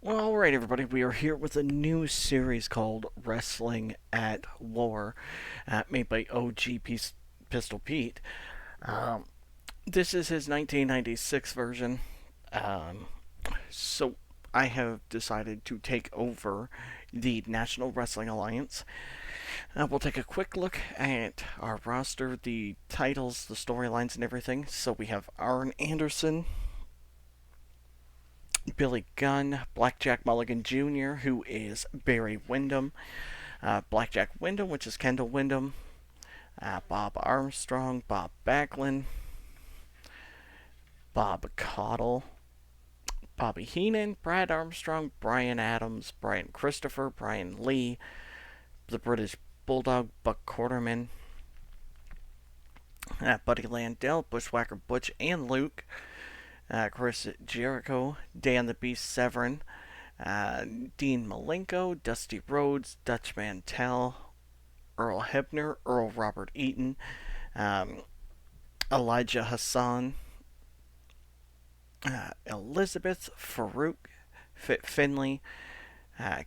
Well, alright, everybody, we are here with a new series called Wrestling at War, made by Pistol Pete. Um, this is his 1996 version. Um, so I have decided to take over the National Wrestling Alliance. We'll take a quick look at our roster, the titles, the storylines, and everything. So we have Arn Anderson, Billy Gunn, Blackjack Mulligan Jr., who is Barry Windham, Blackjack Wyndham, which is Kendall Windham, Bob Armstrong, Bob Backlund, Bob Caudle, Bobby Heenan, Brad Armstrong, Brian Adams, Brian Christopher, Brian Lee, the British Bulldog, Buck Quarterman, Buddy Landell, Bushwhacker Butch and Luke, Chris Jericho, Dan the Beast Severin, Dean Malenko, Dusty Rhodes, Dutch Mantel, Earl Hebner, Earl Robert Eaton, um, Elijah Hassan, Elizabeth Farouk, Fit Finley,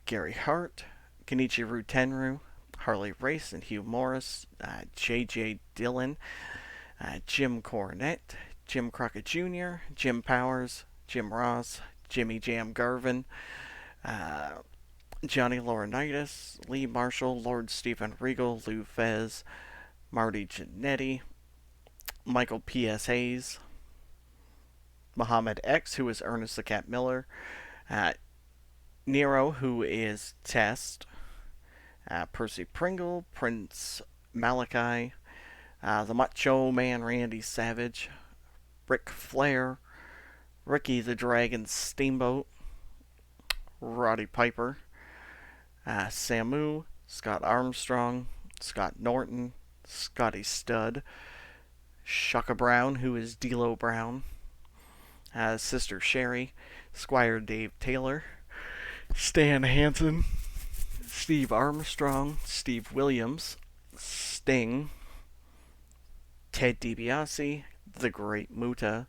Gary Hart, Kenichiru Tenryu, Harley Race and Hugh Morris, J.J. Dillon, Jim Cornette, Jim Crockett Jr., Jim Powers, Jim Ross, Jimmy Jam Garvin, uh, Johnny Laurinaitis, Lee Marshall, Lord Stephen Regal, Lou Fez, Marty Jannetty, Michael P.S. Hayes, Muhammad X, who is Ernest the Cat Miller, uh, Nero, who is Test, Percy Pringle, Prince Malachi, the Macho Man Randy Savage, Ric Flair, Ricky the Dragon Steamboat, Roddy Piper, Samu, Scott Armstrong, Scott Norton, Scotty Studd, Shaka Brown, who is D'Lo Brown, Sister Sherry, Squire Dave Taylor, Stan Hansen, Steve Armstrong, Steve Williams, Sting, Ted DiBiase, The Great Muta,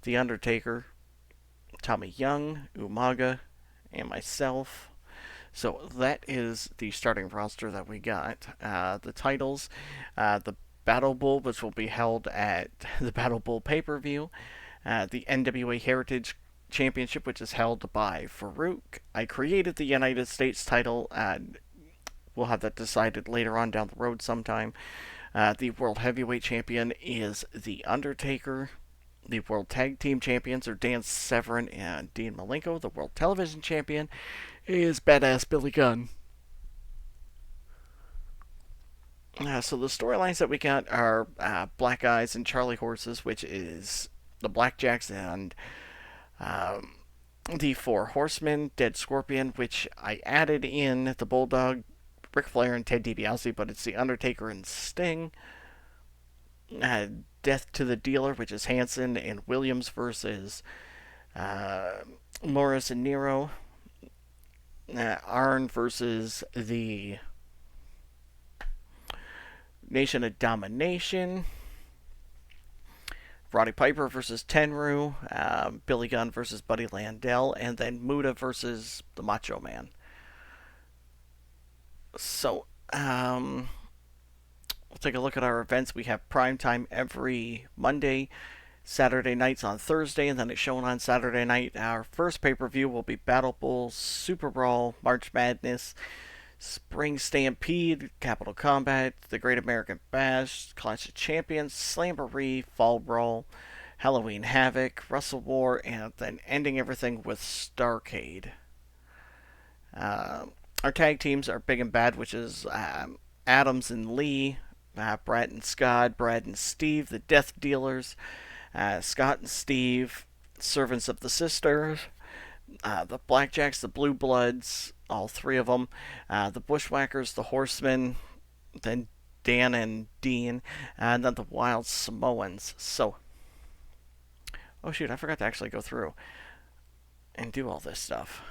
The Undertaker, Tommy Young, Umaga, and myself. So that is the starting roster that we got. The titles, the Battle Bowl, which will be held at the Battle Bowl pay-per-view, the NWA Heritage Championship, which is held by Farouk. I created the United States title. We'll have that decided later on down the road sometime. The World Heavyweight Champion is The Undertaker. The World Tag Team Champions are Dan Severn and Dean Malenko. The World Television Champion is Badass Billy Gunn. So the storylines that we got are Black Eyes and Charlie Horses, which is the Blackjacks, and um, the Four Horsemen, Dead Scorpion, which I added in the Bulldog, Ric Flair, and Ted DiBiase, but it's the Undertaker and Sting. Uh, Death to the Dealer, which is Hansen and Williams versus uh, Morris and Nero. Arn versus the Nation of Domination. Roddy Piper versus Tenryu, Billy Gunn versus Buddy Landell, and then Muta versus the Macho Man. So, we'll take a look at our events. We have prime time every Monday, Saturday nights on Thursday, and then it's shown on Saturday night. Our first pay per view will be Battle Bowl, Super Brawl, March Madness, Spring Stampede, Capital Combat, the Great American Bash, Clash of Champions, Slamboree, Fall Brawl, Halloween Havoc, Wrestle War, and then ending everything with Starcade. Our tag teams are Big and Bad, which is Adams and Lee, Brad and Scott, Brad and Steve, the Death Dealers, Scott and Steve, Servants of the Sisters, the Blackjacks, the Blue Bloods, all three of them, the Bushwhackers, the Horsemen, then Dan and Dean, and then the Wild Samoans. So, oh shoot, I forgot to actually go through and do all this stuff.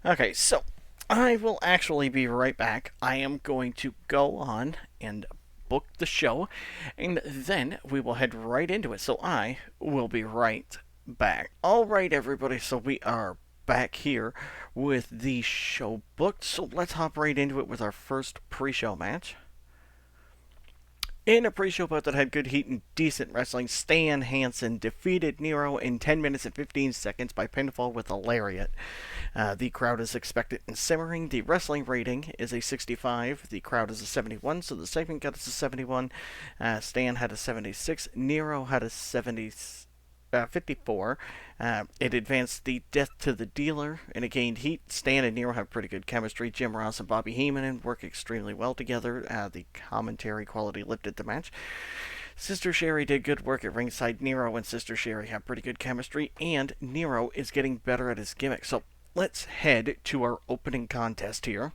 Okay, so I will actually be right back. I am going to go on and book the show, and then we will head right into it. So I will be right back. All right, everybody. So we are back here with the show booked. So let's hop right into it with our first pre-show match. In a pre-show bout that had good heat and decent wrestling, Stan Hansen defeated Nero in 10 minutes and 15 seconds by pinfall with a lariat. The crowd is expectant and simmering. The wrestling rating is a 65. The crowd is a 71, so the segment got us a 71. Stan had a 76. Nero had a 54. It advanced the Death to the Dealer, and it gained heat. Stan and Nero have pretty good chemistry. Jim Ross and Bobby Heenan work extremely well together. The commentary quality lifted the match. Sister Sherry did good work at ringside. Nero and Sister Sherry have pretty good chemistry, and Nero is getting better at his gimmick. So let's head to our opening contest here.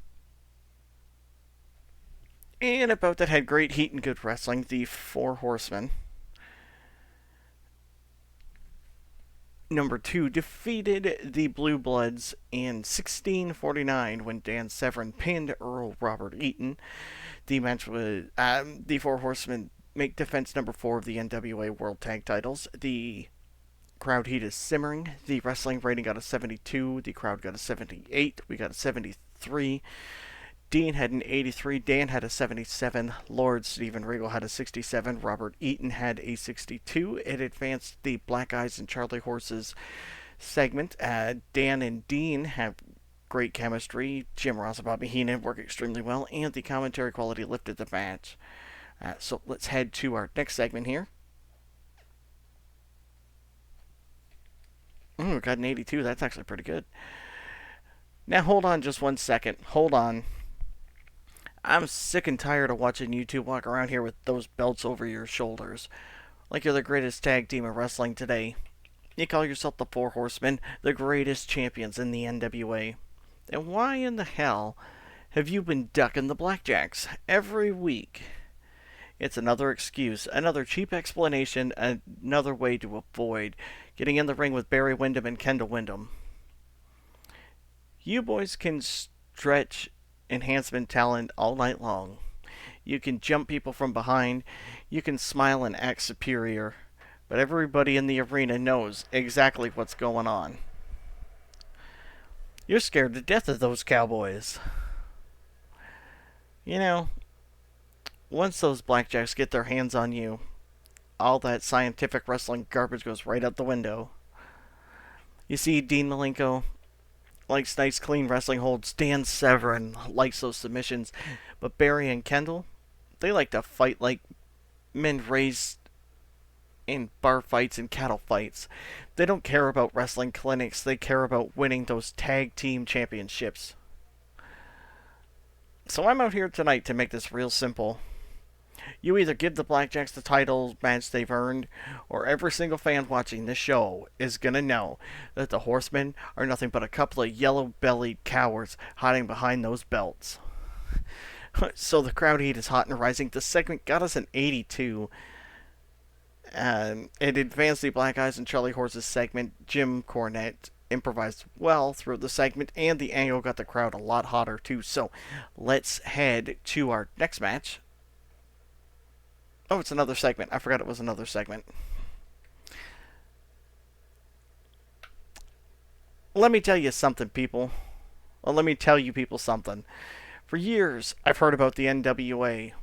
And about that had great heat and good wrestling, the Four Horsemen. Number 2 defeated the Blue Bloods in 1649 when Dan Severn pinned Earl Robert Eaton. The match was the Four Horsemen make defense number 4 of the NWA World Tag Titles. The crowd heat is simmering. The wrestling rating got a 72. The crowd got a 78. We got a 73. Dean had an 83, Dan had a 77, Lord Steven Regal had a 67, Robert Eaton had a 62. It advanced the Black Eyes and Charlie Horses segment. Dan and Dean have great chemistry. Jim Ross and Bobby Heenan work extremely well, and the commentary quality lifted the match. So let's head to our next segment here. We got an 82, that's actually pretty good. Now hold on just 1 second. Hold on. I'm sick and tired of watching you two walk around here with those belts over your shoulders. Like you're the greatest tag team in wrestling today. You call yourself the Four Horsemen, the greatest champions in the NWA. And why in the hell have you been ducking the Blackjacks every week? It's another excuse, another cheap explanation, another way to avoid getting in the ring with Barry Windham and Kendall Windham. You boys can stretch enhancement talent all night long. You can jump people from behind, you can smile and act superior, but everybody in the arena knows exactly what's going on. You're scared to death of those cowboys. You know, once those Blackjacks get their hands on you, all that scientific wrestling garbage goes right out the window. You see, Dean Malenko likes nice, clean wrestling holds. Dan Severn likes those submissions. But Barry and Kendall, they like to fight like men raised in bar fights and cattle fights. They don't care about wrestling clinics. They care about winning those tag team championships. So I'm out here tonight to make this real simple. You either give the Blackjacks the title match they've earned, or every single fan watching this show is gonna know that the Horsemen are nothing but a couple of yellow-bellied cowards hiding behind those belts. So the crowd heat is hot and rising. The segment got us an 82. It advanced the Black Eyes and Charlie Horses segment. Jim Cornette improvised well through the segment, and the angle got the crowd a lot hotter too. So let's head to our next match. Oh, it's another segment. I forgot it was another segment. Let me tell you something, people. Well, let me tell you people something. For years, I've heard about the NWA.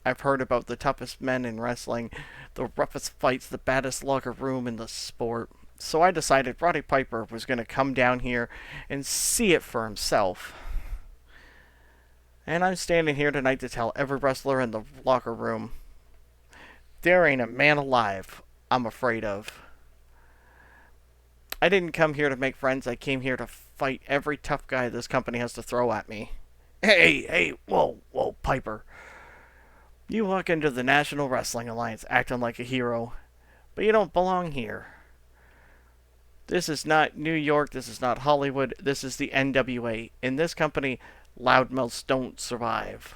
I've heard about the toughest men in wrestling, the roughest fights, the baddest locker room in the sport. So I decided Roddy Piper was going to come down here and see it for himself. And I'm standing here tonight to tell every wrestler in the locker room, there ain't a man alive I'm afraid of. I didn't come here to make friends. I came here to fight every tough guy this company has to throw at me. Hey, whoa, Piper. You walk into the National Wrestling Alliance acting like a hero, but you don't belong here. This is not New York. This is not Hollywood. This is the NWA. In this company, loudmouths don't survive.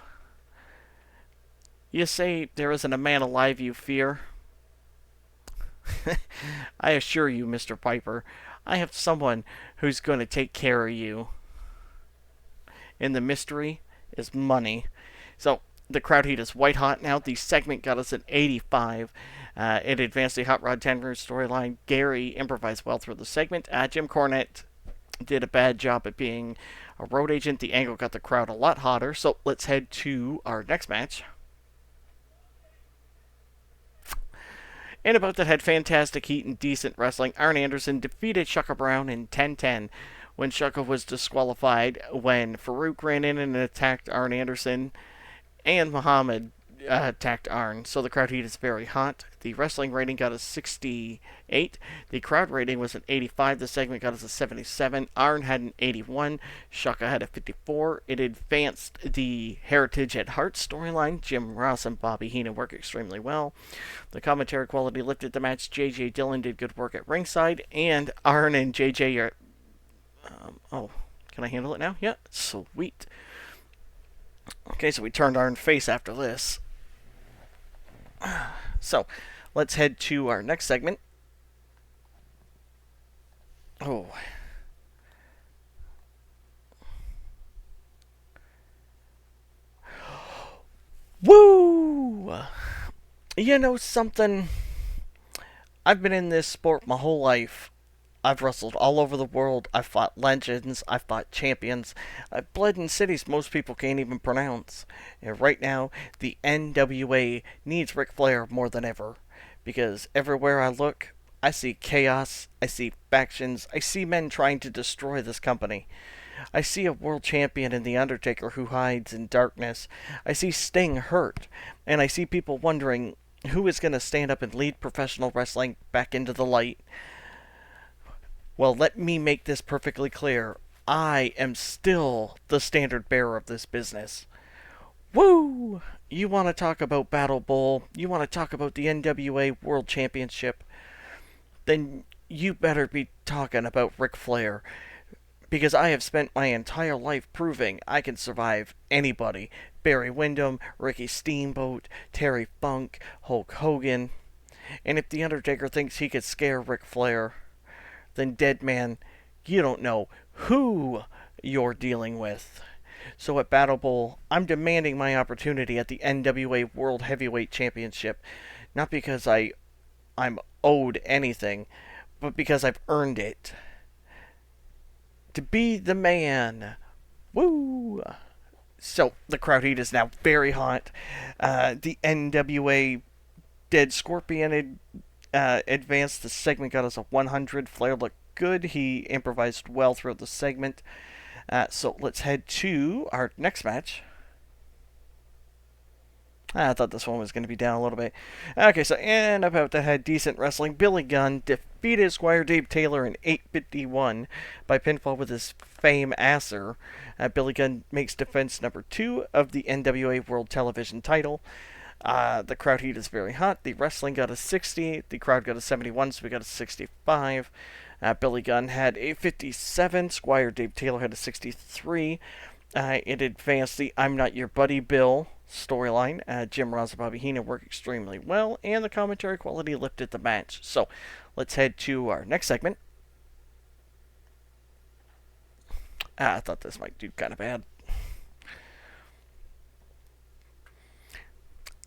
You say there isn't a man alive you fear? I assure you, Mr. Piper, I have someone who's going to take care of you. and the mystery is money. So the crowd heat is white hot now. The segment got us an 85. It advanced the Hot Rod 10 room storyline. Gary improvised well through the segment. Jim Cornette did a bad job at being a road agent. The angle got the crowd a lot hotter. So let's head to our next match. And about that had fantastic heat and decent wrestling. Arn Anderson defeated Shaka Brown in 10-10 when Shaka was disqualified when Farouk ran in and attacked Arn Anderson and Muhammad attacked Arn. So the crowd heat is very hot. The wrestling rating got a 68. The crowd rating was an 85. The segment got us a 77. Arn had an 81. Shaka had a 54. It advanced the Heritage at Heart storyline. Jim Ross and Bobby Heenan worked extremely well. The commentary quality lifted the match. J.J. Dillon did good work at ringside. And Arn and J.J. are... can I handle it now? Yeah, sweet. Okay, so we turned Arn face after this. So, let's head to our next segment. Oh. Woo! You know something? I've been in this sport my whole life. I've wrestled all over the world. I've fought legends. I've fought champions. I've bled in cities most people can't even pronounce. And right now, the NWA needs Ric Flair more than ever. Because everywhere I look, I see chaos. I see factions. I see men trying to destroy this company. I see a world champion in The Undertaker who hides in darkness. I see Sting hurt. And I see people wondering who is going to stand up and lead professional wrestling back into the light. Well, let me make this perfectly clear. I am still the standard bearer of this business. Woo! You want to talk about Battle Bowl? You want to talk about the NWA World Championship? Then you better be talking about Ric Flair. Because I have spent my entire life proving I can survive anybody. Barry Windham, Ricky Steamboat, Terry Funk, Hulk Hogan. And if The Undertaker thinks he could scare Ric Flair, then dead man, you don't know who you're dealing with. So at Battle Bowl, I'm demanding my opportunity at the NWA World Heavyweight Championship. Not because I'm owed anything, but because I've earned it. To be the man. Woo! So, the crowd heat is now very hot. The NWA Dead Scorpion advanced. The segment got us a 100. Flair looked good. He improvised well throughout the segment. So let's head to our next match. I thought this one was going to be down a little bit. Okay, so and about that had decent wrestling. Billy Gunn defeated Squire Dave Taylor in 8:51 by pinfall with his Fame Asser. Billy Gunn makes defense number 2 of the NWA World Television title. The crowd heat is very hot. The wrestling got a 60. The crowd got a 71, so we got a 65. Billy Gunn had a 57. Squire Dave Taylor had a 63. It advanced the I'm Not Your Buddy Bill storyline. Jim Ross and Bobby Heenan worked extremely well, and the commentary quality lifted the match. So, let's head to our next segment. I thought this might do kind of bad.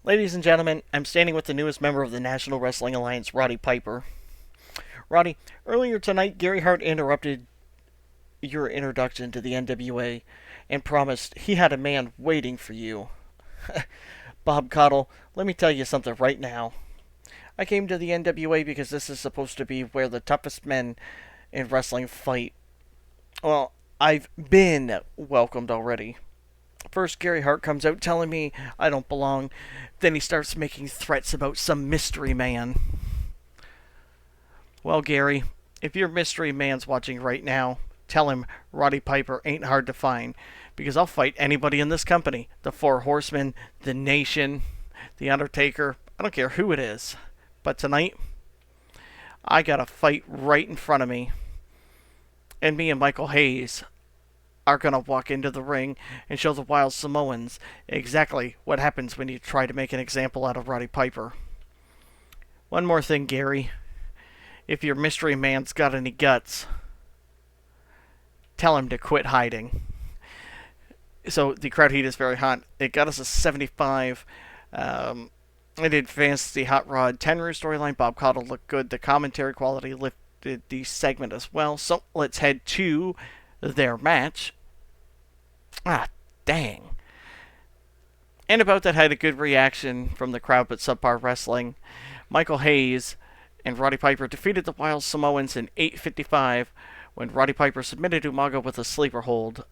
Ladies and gentlemen, I'm standing with the newest member of the National Wrestling Alliance, Roddy Piper. Roddy, earlier tonight, Gary Hart interrupted your introduction to the NWA and promised he had a man waiting for you. Bob Caudle, let me tell you something right now. I came to the NWA because this is supposed to be where the toughest men in wrestling fight. Well, I've been welcomed already. First, Gary Hart comes out telling me I don't belong. Then he starts making threats about some mystery man. Well, Gary, if your mystery man's watching right now, tell him Roddy Piper ain't hard to find, because I'll fight anybody in this company. The Four Horsemen, the Nation, the Undertaker, I don't care who it is. But tonight, I got a fight right in front of me. And me and Michael Hayes are going to walk into the ring and show the Wild Samoans exactly what happens when you try to make an example out of Roddy Piper. One more thing, Gary. If your mystery man's got any guts, tell him to quit hiding. So the crowd heat is very hot. It got us a 75. It advanced the Hot Rod Tenru storyline. Bob Caudle looked good. The commentary quality lifted the segment as well. So let's head to their match. Ah, dang. And about that had a good reaction from the crowd, but subpar wrestling. Michael Hayes and Roddy Piper defeated the Wild Samoans in 8:55 when Roddy Piper submitted Umaga with a sleeper hold.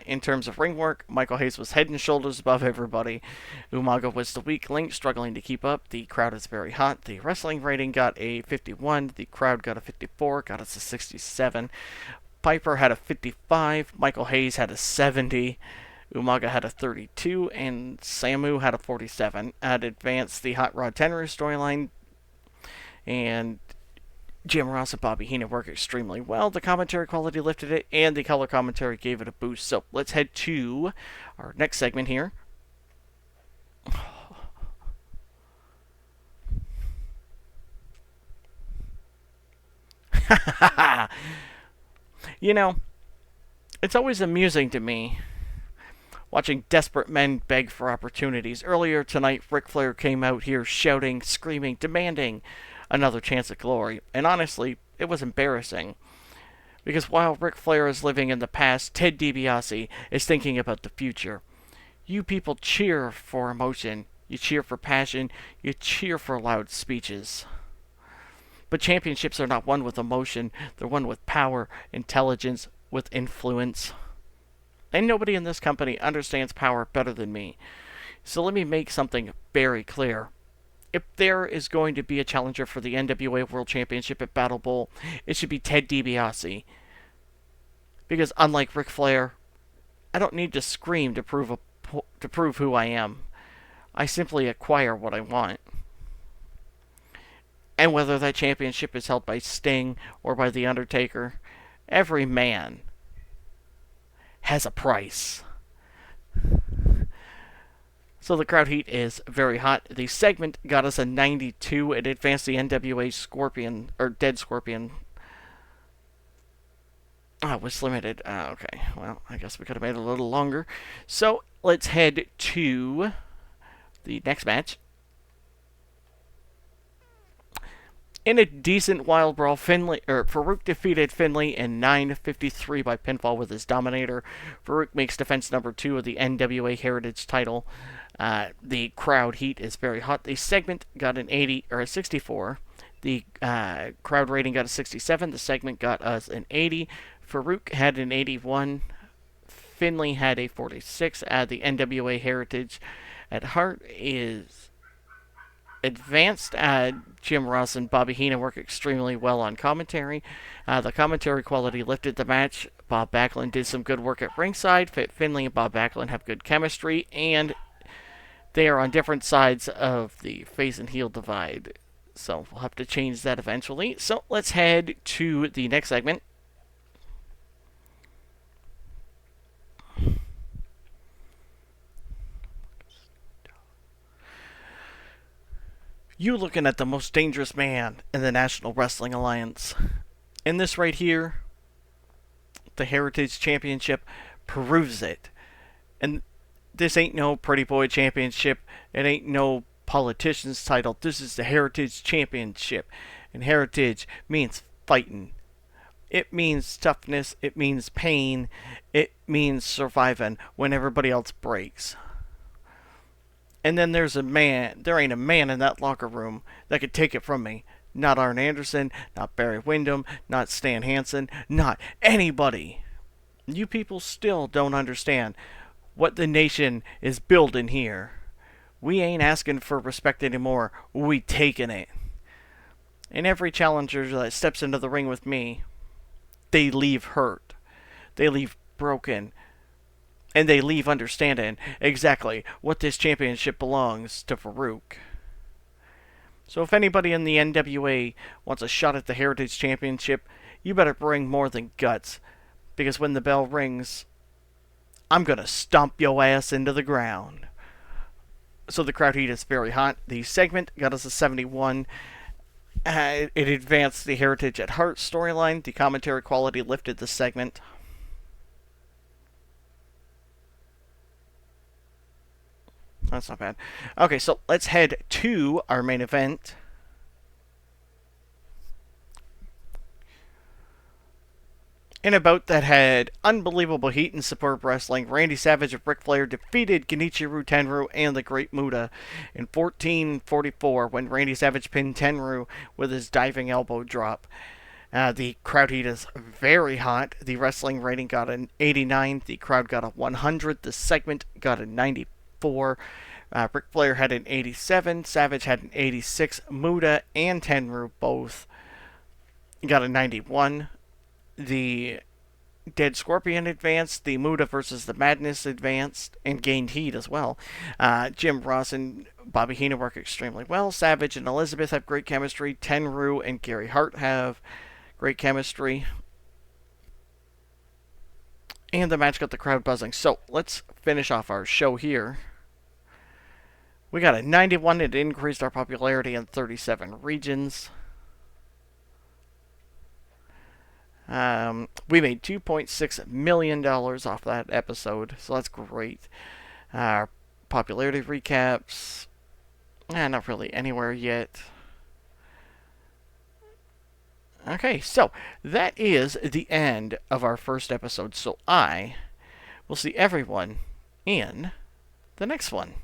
In terms of ring work, Michael Hayes was head and shoulders above everybody. Umaga was the weak link, struggling to keep up. The crowd is very hot. The wrestling rating got a 51. The crowd got a 54. Got us a 67. Piper had a 55. Michael Hayes had a 70. Umaga had a 32, and Samu had a 47. At Advance, the Hot Rod Tenru storyline, and Jim Ross and Bobby Heenan worked extremely well. The commentary quality lifted it, and the color commentary gave it a boost. So let's head to our next segment here. You know, it's always amusing to me watching desperate men beg for opportunities. Earlier tonight, Ric Flair came out here shouting, screaming, demanding another chance at glory. And honestly, it was embarrassing. Because while Ric Flair is living in the past, Ted DiBiase is thinking about the future. You people cheer for emotion. You cheer for passion. You cheer for loud speeches. But championships are not won with emotion. They're won with power, intelligence, with influence. And nobody in this company understands power better than me. So let me make something very clear. If there is going to be a challenger for the NWA World Championship at Battle Bowl, it should be Ted DiBiase. Because unlike Ric Flair, I don't need to scream to prove who I am. I simply acquire what I want. And whether that championship is held by Sting or by The Undertaker, every man has a price. So the crowd heat is very hot. The segment got us a 92. It advanced the NWA Scorpion, or Dead Scorpion. Oh, it was limited. Okay, well, I guess we could have made it a little longer. So let's head to the next match. In a decent wild brawl, Farouk defeated Finlay in 9:53 by pinfall with his Dominator. Farouk makes defense number 2 of the NWA Heritage title. The crowd heat is very hot. The segment got an 80 or a 64. The crowd rating got a 67. The segment got us an 80. Farouk had an 81. Finlay had a 46. The NWA Heritage at heart is advanced. Jim Ross and Bobby Heenan work extremely well on commentary. The commentary quality lifted the match. Bob Backlund did some good work at ringside. Finlay and Bob Backlund have good chemistry, and they are on different sides of the face and heel divide. So we'll have to change that eventually. So let's head to the next segment. You looking at the most dangerous man in the National Wrestling Alliance. And this right here, the Heritage Championship, proves it. And this ain't no Pretty Boy Championship. It ain't no politician's title. This is the Heritage Championship. And Heritage means fighting. It means toughness. It means pain. It means surviving when everybody else breaks. And then there ain't a man in that locker room that could take it from me. Not Arn Anderson, not Barry Windham, not Stan Hansen, not anybody. You people still don't understand what the nation is building here. We ain't asking for respect anymore. We taking it. And every challenger that steps into the ring with me, they leave hurt. They leave broken. And they leave understanding exactly what this championship belongs to Farouk. So if anybody in the NWA wants a shot at the Heritage Championship, you better bring more than guts. Because when the bell rings, I'm gonna stomp your ass into the ground. So the crowd heat is very hot. The segment got us a 71. It advanced the Heritage at Heart storyline. The commentary quality lifted the segment. That's not bad. Okay, so let's head to our main event. In a bout that had unbelievable heat and superb wrestling, Randy Savage and Ric Flair defeated Genichiro Tenryu and the Great Muta in 14:44 when Randy Savage pinned Tenryu with his diving elbow drop. The crowd heat is very hot. The wrestling rating got an 89. The crowd got a 100. The segment got a 94. Ric Flair had an 87. Savage had an 86. Muta and Tenryu both got a 91. The Dead Scorpion advanced. The Muta versus the Madness advanced and gained heat as well. Jim Ross and Bobby Heenan work extremely well. Savage and Elizabeth have great chemistry. Tenryu and Gary Hart have great chemistry. And the match got the crowd buzzing. So let's finish off our show here. We got a 91. It increased our popularity in 37 regions. We made $2.6 million off that episode, so that's great. Popularity recaps, not really anywhere yet. Okay, so that is the end of our first episode, so I will see everyone in the next one.